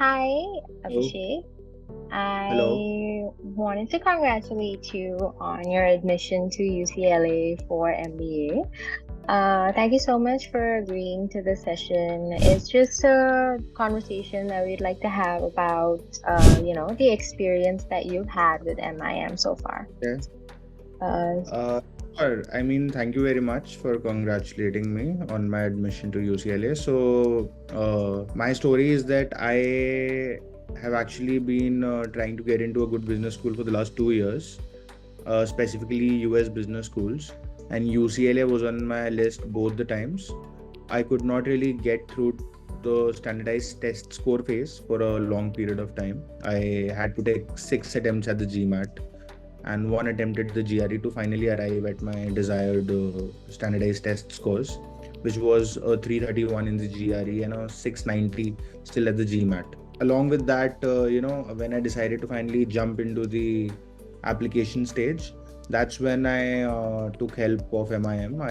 Hi, Hello. Abhishek. Hello. I wanted to congratulate you on your admission to UCLA for MBA. Thank you so much for agreeing to the session. It's just a conversation that we'd like to have about, the experience that you've had with MIM so far. Yes. Uh, Uh, sure. Thank you very much for congratulating me on my admission to UCLA. My story is that I have actually been trying to get into a good business school for the last 2 years, specifically US business schools, and UCLA was on my list both the times. I could not really get through the standardized test score phase for a long period of time. I had to take 6 attempts at the GMAT and one attempt at the GRE to finally arrive at my desired standardized test scores, which was a 331 in the GRE and a 690 still at the GMAT. Along with that, when I decided to finally jump into the application stage, that's when I took help of MIM.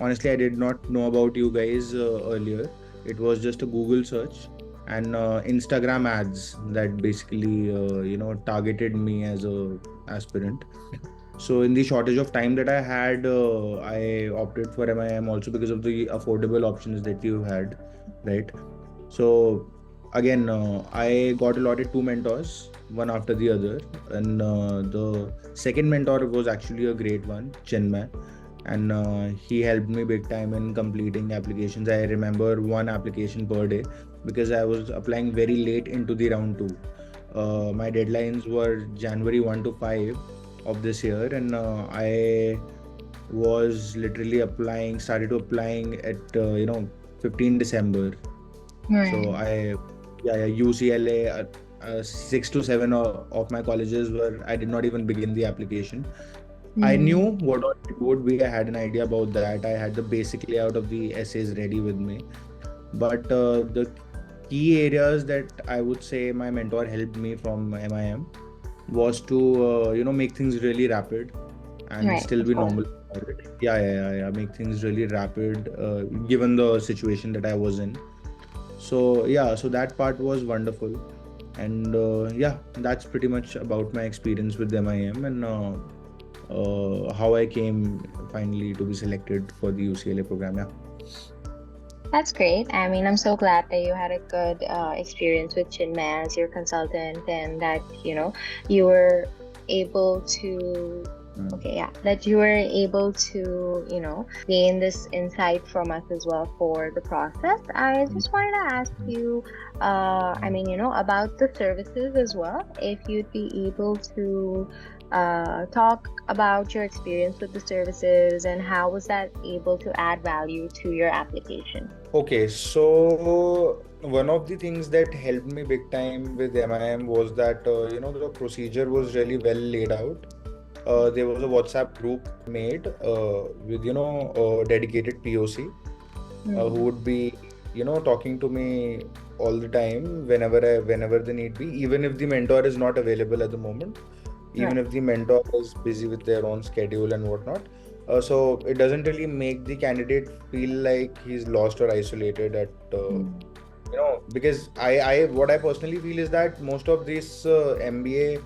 Honestly, I did not know about you guys earlier. It was just a Google search and Instagram ads that basically targeted me as a aspirant. So in the shortage of time that I had, I opted for MIM also because of the affordable options that you had, right? So again, I got allotted two mentors, one after the other, and the second mentor was actually a great one, Chinmay, and he helped me big time in completing applications. I remember one application per day because I was applying very late into the round two. My deadlines were January 1 to 5 of this year, and I was literally started to applying at 15 December. So right. UCLA, 6 to 7 of my colleges were, I did not even begin the application. I knew Mm, what all it would be. I had an idea about that. I had the basic layout of the essays ready with me. But the key areas that I would say my mentor helped me from MIM was to make things really rapid and right, still of be course. normal about it. Yeah. Make things really rapid, given the situation that I was in. So that part was wonderful, and that's pretty much about my experience with MIM and how I came finally to be selected for the UCLA program. Yeah. That's great. I mean, I'm so glad that you had a good experience with Chinmay as your consultant and that, you were able to, Mm. okay, yeah, that you were able to, gain this insight from us as well for the process. I Mm. just wanted to ask you, about the services as well, if you'd be able to talk about your experience with the services and how was that able to add value to your application. Okay, so one of the things that helped me big time with MIM was that the procedure was really well laid out. There was a WhatsApp group made with dedicated POC who Mm, would be talking to me all the time whenever they need be, even if the mentor is not available at the moment, even right. if the mentor is busy with their own schedule and whatnot. So it doesn't really make the candidate feel like he's lost or isolated at Mm, because I what I personally feel is that most of this MBA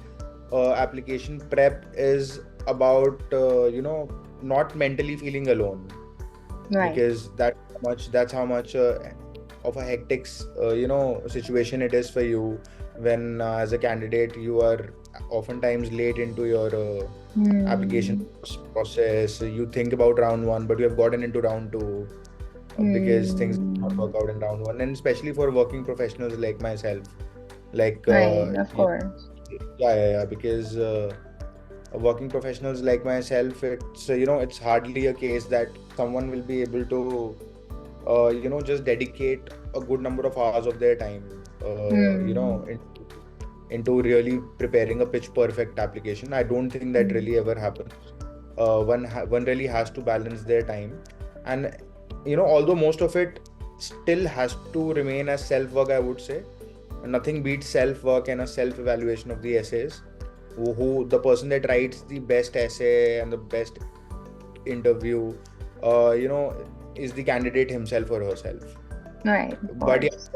application prep is about not mentally feeling alone, right. because that's how much of a hectic situation it is for you when as a candidate you are oftentimes late into your application Mm, process. You think about round one, but you have gotten into round two because things did not mm, work out in round one, and especially for working professionals like myself, like right, of course. because working professionals like myself, it's it's hardly a case that someone will be able to just dedicate a good number of hours of their time Mm, into really preparing a pitch perfect application. I don't think that mm, really ever happens. One really has to balance their time, and although most of it still has to remain as self work, I would say nothing beats self work and a self evaluation of the essays. Who the person that writes the best essay and the best interview, uh, you know is the candidate himself or herself. Right, of But yeah, course.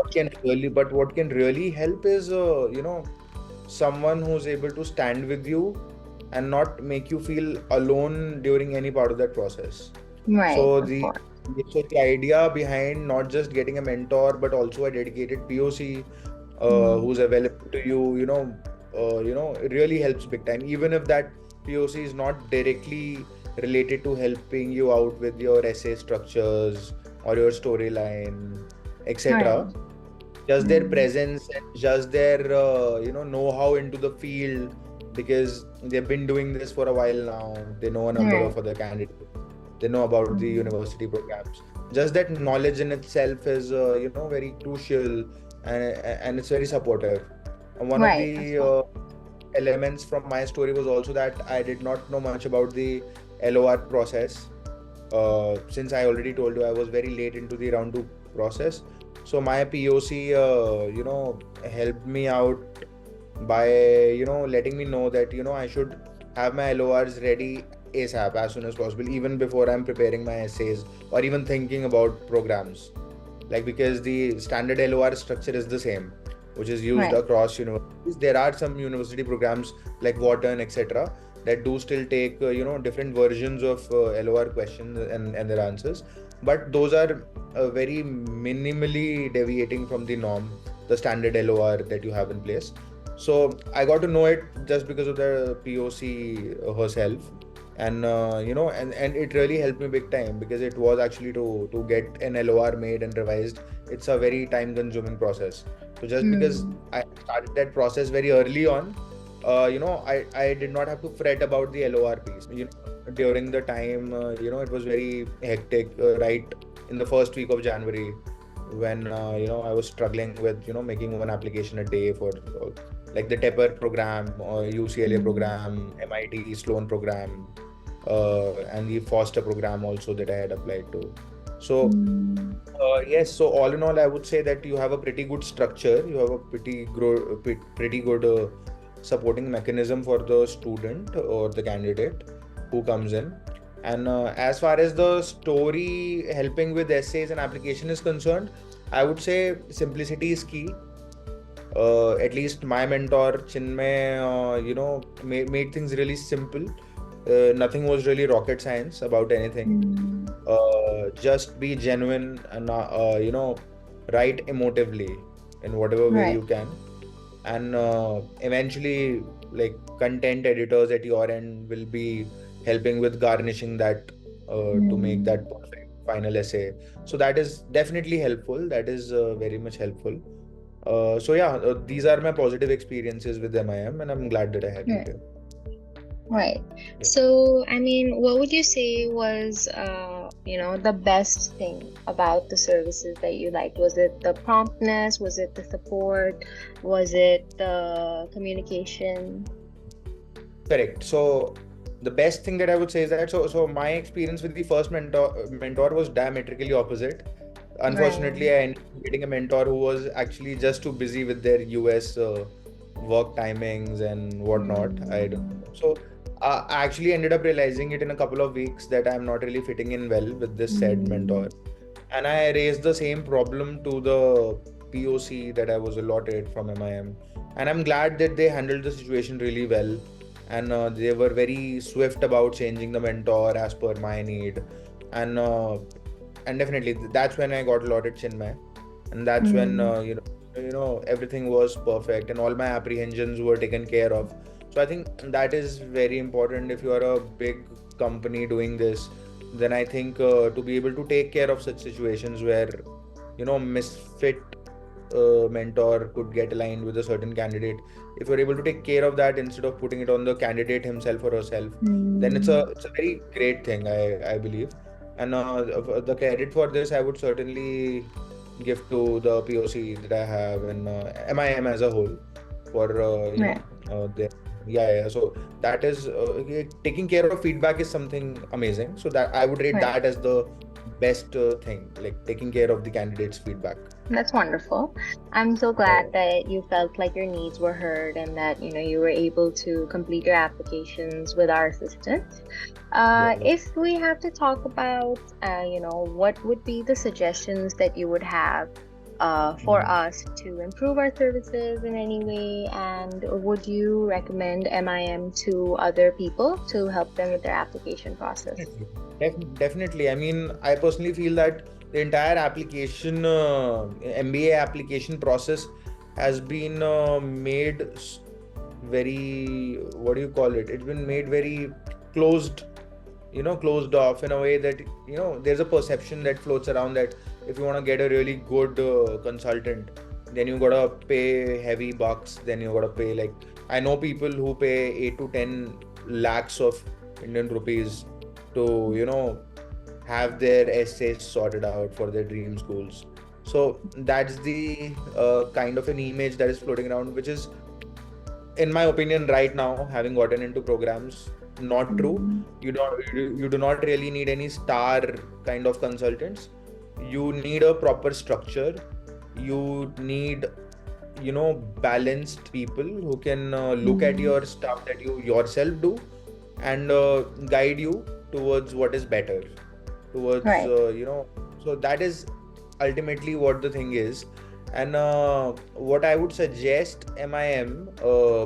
what can really help is someone who's able to stand with you and not make you feel alone during any part of that process. Right, So of the course. so the idea behind not just getting a mentor but also a dedicated POC Mm. who's available to you, it really helps big time. Even if that POC is not directly related to helping you out with your essay structures or your storyline, Right. etc. Just their Mm. presence and just their know-how into the field, because they've been doing this for a while now. They know a number Right. of other candidates. They know about the Mm. university programs. Just that knowledge in itself is very crucial, and it's very supportive. And one of Right, of the course. elements from my story was also that I did not know much about the LOR process. Since I already told you I was very late into the round two process, so my POC helped me out by letting me know that I should have my LORs ready ASAP, as soon as possible, even before I'm preparing my essays or even thinking about programs. Like, because the standard LOR structure is the same, which is used Right. across universities. There are some university programs like Wharton, etc., that do still take different versions of LOR questions and their answers, but those are very minimally deviating from the norm, the standard LOR that you have in place. So I got to know it just because of the POC herself, and and it really helped me big time, because it was actually to get an LOR made and revised. It's a very time consuming process. So just because Mm. I started that process very early on, I did not have to fret about the LOR piece. During the time, it was very hectic, right in the first week of January, when I was struggling with making one application a day for like the Tepper program or UCLA Mm. program, MIT Sloan program, and the Foster program also that I had applied to. So Mm. yes, so all in all, I would say that you have a pretty good structure. You have a pretty good supporting mechanism for the student or the candidate who comes in. And as far as the story helping with essays and application is concerned, I would say simplicity is key. At least my mentor Chinmay, made things really simple. Nothing was really rocket science about anything. Mm. Just be genuine and write emotively in whatever way Right. you can, and eventually, like, content editors at your end will be helping with garnishing that to make Mm. that perfect final essay. So that is definitely helpful. That is very much helpful. So yeah, these are my positive experiences with MIM, and I'm glad that I had you Right. here. Right. Yeah. So, I mean, what would you say was, the best thing about the services that you liked? Was it the promptness? Was it the support? Was it the communication? Correct. So the best thing that I would say is that my experience with the first mentor was diametrically opposite. Right. Unfortunately, I ended up getting a mentor who was actually just too busy with their US work timings and whatnot. I don't Mm. know. So I actually ended up realizing it in a couple of weeks that I'm not really fitting in well with this said mentor. Mm. And I raised the same problem to the POC that I was allotted from MIM. And I'm glad that they handled the situation really well. And they were very swift about changing the mentor as per my need. And definitely that's when I got allotted Chinmay. And that's when Mm. everything was perfect and all my apprehensions were taken care of. So I think that is very important. If you are a big company doing this, then I think to be able to take care of such situations where misfit mentor could get aligned with a certain candidate, if you're able to take care of that instead of putting it on the candidate himself or herself, then it's a Mm. very great thing, I believe. And the credit for this I would certainly give to the POC that I have and MIM as a whole for Right. their yeah. So that is taking care of feedback is something amazing. So that I would rate Right. that as the best thing, like taking care of the candidate's feedback. That's wonderful. I'm so glad that you felt like your needs were heard and that you were able to complete your applications with our assistance. Yeah. If we have to talk about, what would be the suggestions that you would have for Mm. us to improve our services in any way, and would you recommend MIM to other people to help them with their application process? Definitely. Definitely. I mean, I personally feel that the entire application, MBA application process has been made very, what do you call it? It's been made very closed, closed off in a way that, there's a perception that floats around that if you want to get a really good consultant, then you gotta pay heavy bucks, then you gotta pay like, I know people who pay 8 to 10 lakhs of Indian rupees to, have their essays sorted out for their dream schools. So that's the kind of an image that is floating around, which is, in my opinion, right now, having gotten into programs, not true. Mm. You do not really need any star kind of consultants. You need a proper structure. You need, balanced people who can look at Mm. your stuff that you yourself do and guide you towards what is better, towards Right. so that is ultimately what the thing is. And what I would suggest MIM,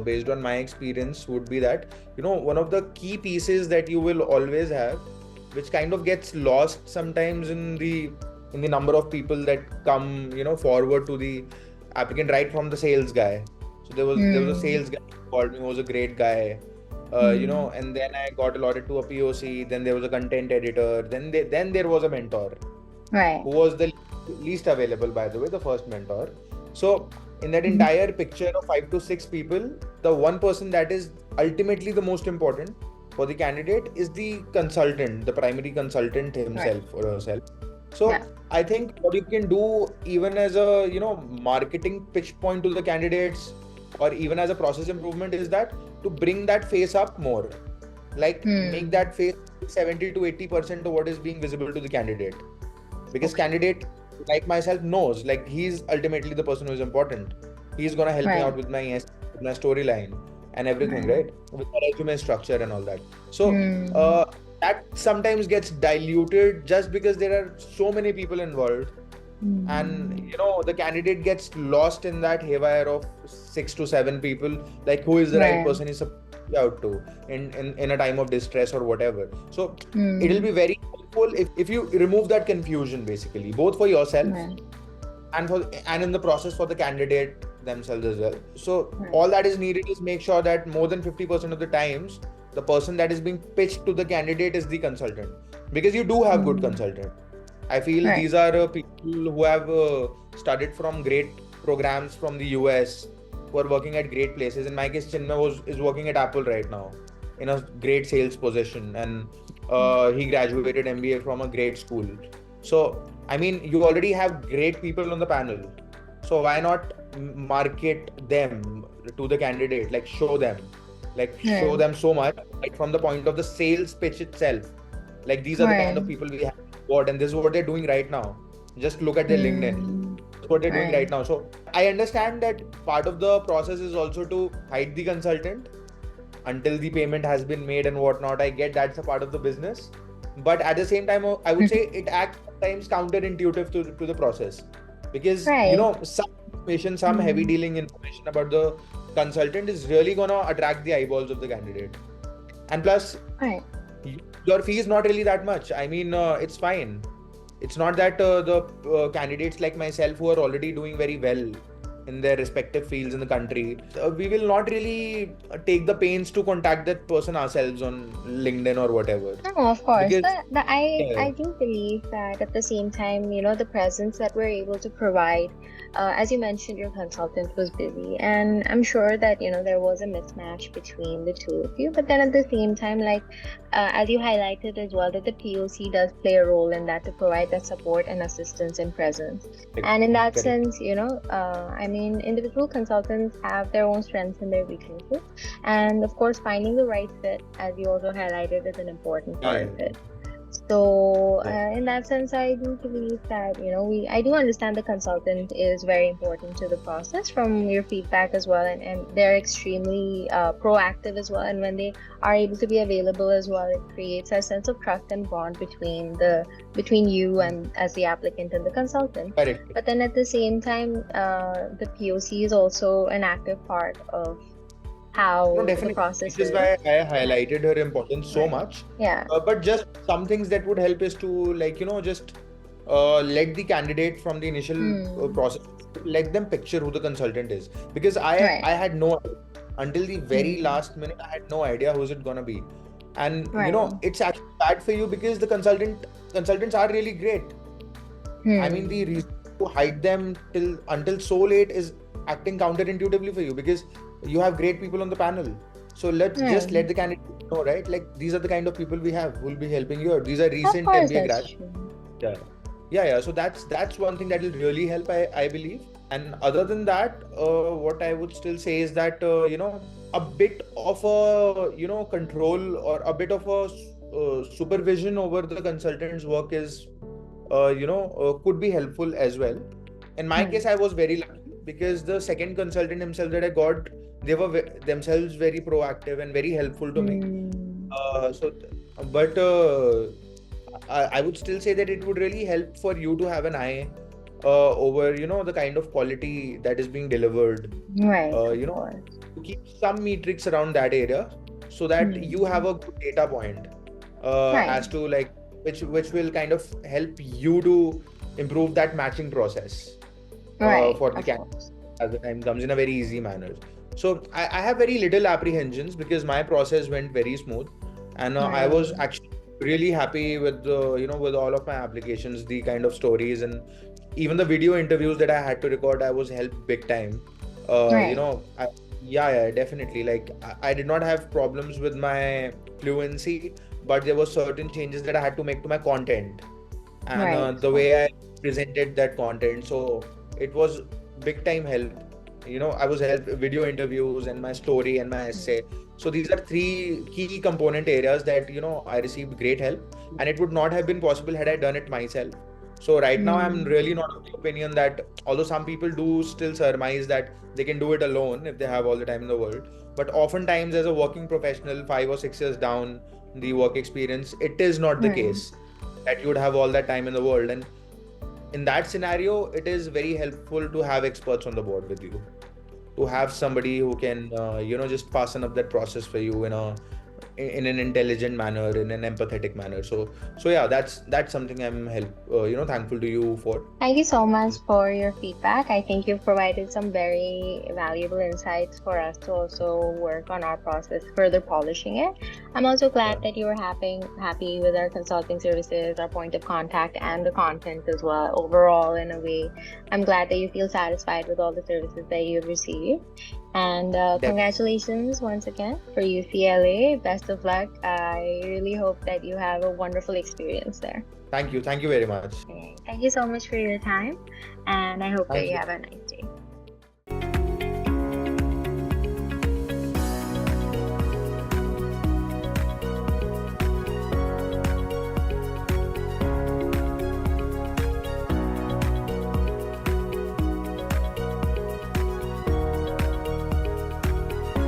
based on my experience, would be that, one of the key pieces that you will always have, which kind of gets lost sometimes in the number of people that come, forward to the applicant, right from the sales guy. So there was a Mm. sales guy who called me, who was a great guy. Mm. And then I got allotted to a POC. Then there was a content editor. Then there was a mentor Right. who was the least available, by the way, the first mentor. So in that Mhm. entire picture of 5 to 6 people, the one person that is ultimately the most important for the candidate is the consultant, the primary consultant Right. himself or herself. Yeah. So I think what you can do, even as a marketing pitch point to the candidates, or even as a process improvement, is that to bring that face up more, like make Hmm. that face 70 to 80% of what is being visible to the candidate, because Okay. candidate like myself knows, like, he's ultimately the person who is important. He's gonna help me Right. out with my storyline and everything, Right. right, with my resume structure and all that. So Hmm. that sometimes gets diluted just because there are so many people involved, and Hmm. the candidate gets lost in that haywire of 6 to 7 people, like who is the right Right. person he's supposed to be out to in a time of distress or whatever. So it'll Hmm. be very helpful if you remove that confusion, basically, both for yourself Right. and in the process for the candidate themselves as well. So Right. all that is needed is make sure that more than 50% of the times the person that is being pitched to the candidate is the consultant, because you do have good Hmm. consultants. I feel Right. these are people who have studied from great programs from the US, who are working at great places. In my case, Chinmay is working at Apple right now in a great sales position, and he graduated MBA from a great school. So, I mean, you already have great people on the panel. So why not market them to the candidate? Like show Right. them so much, like from the point of the sales pitch itself. Like, these are the kind Right. of people we have got, and this is what they're doing right now. Just look at their LinkedIn. Hmm. That's what they're doing Right. right now. So I understand that part of the process is also to hide the consultant until the payment has been made and whatnot. I get that's a part of the business, but at the same time, I would say it acts sometimes counterintuitive to the process, because Right. some information, some heavy Hmm. dealing information about the consultant is really gonna attract the eyeballs of the candidate. And plus, Right. your fee is not really that much. I mean, it's fine. It's not that the candidates like myself who are already doing very well in their respective fields in the country, we will not really take the pains to contact that person ourselves on LinkedIn or whatever, No, of course. because But yeah, I do believe that at the same time, the presence that we're able to provide, as you mentioned, your consultant was busy, and I'm sure that there was a mismatch between the two of you. But then at the same time, like as you highlighted as well, that the POC does play a role in that to provide that support and assistance and presence. correct, And in that correct. sense, I mean, individual consultants have their own strengths and their weaknesses. And of course, finding the right fit, as you also highlighted, is an important part Yeah, of it. So, So Yeah. in that sense, I do believe that, I do understand the consultant is very important to the process from your feedback as well. And they're extremely proactive as well. And when they are able to be available as well, it creates a sense of trust and bond between you and as the applicant and the consultant. Correct. But then at the same time, the POC is also an active part of No, how the definitely. process Which is is. why I Right. highlighted her importance so Right. much. Yeah. But just some things that would help is to, like, just let the candidate from the initial Hmm. process, let them picture who the consultant is. Because I Right. had no idea. Until the very Hmm. last minute, I had no idea who's it gonna be. And Right. it's actually bad for you because the consultants are really great. I mean, the Hmm. reason to hide them till until so late is acting counterintuitively for you because you have great people on the panel. So let's just Right. let the candidate know, right? Like these are the kind of people we have who will be helping you out. These are Of recent course, MBA that's grads. true. Yeah. Yeah. So that's one thing that will really help, I believe. And other than that, what I would still say is that a bit of a control or a bit of a supervision over the consultant's work is could be helpful as well. In my case, Hmm. I was very lucky because the second consultant himself that I got, they were themselves very proactive and very helpful to me. Hmm. But I would still say that it would really help for you to have an eye over, the kind of quality that is being delivered. Right. Of You know, course. to keep some metrics around that area so that you have Hmm. a good data point Right. as to like which will kind of help you to improve that matching process Right. for the Of candidate course. as the time comes in a very easy manner. So I have very little apprehensions because my process went very smooth, and I was Right. actually really happy with with all of my applications, the kind of stories and even the video interviews that I had to record. I was helped big time. Right. Yeah, definitely. Like I did not have problems with my fluency, but there were certain changes that I had to make to my content and Right. Of the course. way I presented that content. So it was big time help. I was helped video interviews and my story and my essay. Hmm. So these are three key component areas that I received great help, and it would not have been possible had I done it myself. So right now I'm Hmm. really not of the opinion that although some people do still surmise that they can do it alone if they have all the time in the world, but oftentimes as a working professional 5 or 6 years down the work experience, it is not the Right. case that you would have all that time in the world. And in that scenario, it is very helpful to have experts on the board with you, to have somebody who can, just fasten up that process for you in an intelligent manner, in an empathetic manner. So yeah, that's something I'm thankful to you for. Thank you so much for your feedback. I think you've provided some very valuable insights for us to also work on our process, further polishing it. I'm also glad Yeah. that you were happy with our consulting services, our point of contact, and the content as well. Overall, in a way, I'm glad that you feel satisfied with all the services that you've received. And congratulations once again for UCLA. Best of luck. I really hope that you have a wonderful experience there. Thank you very much. Okay. Thank you so much for your time, and I hope that Thank you you. have a nice day.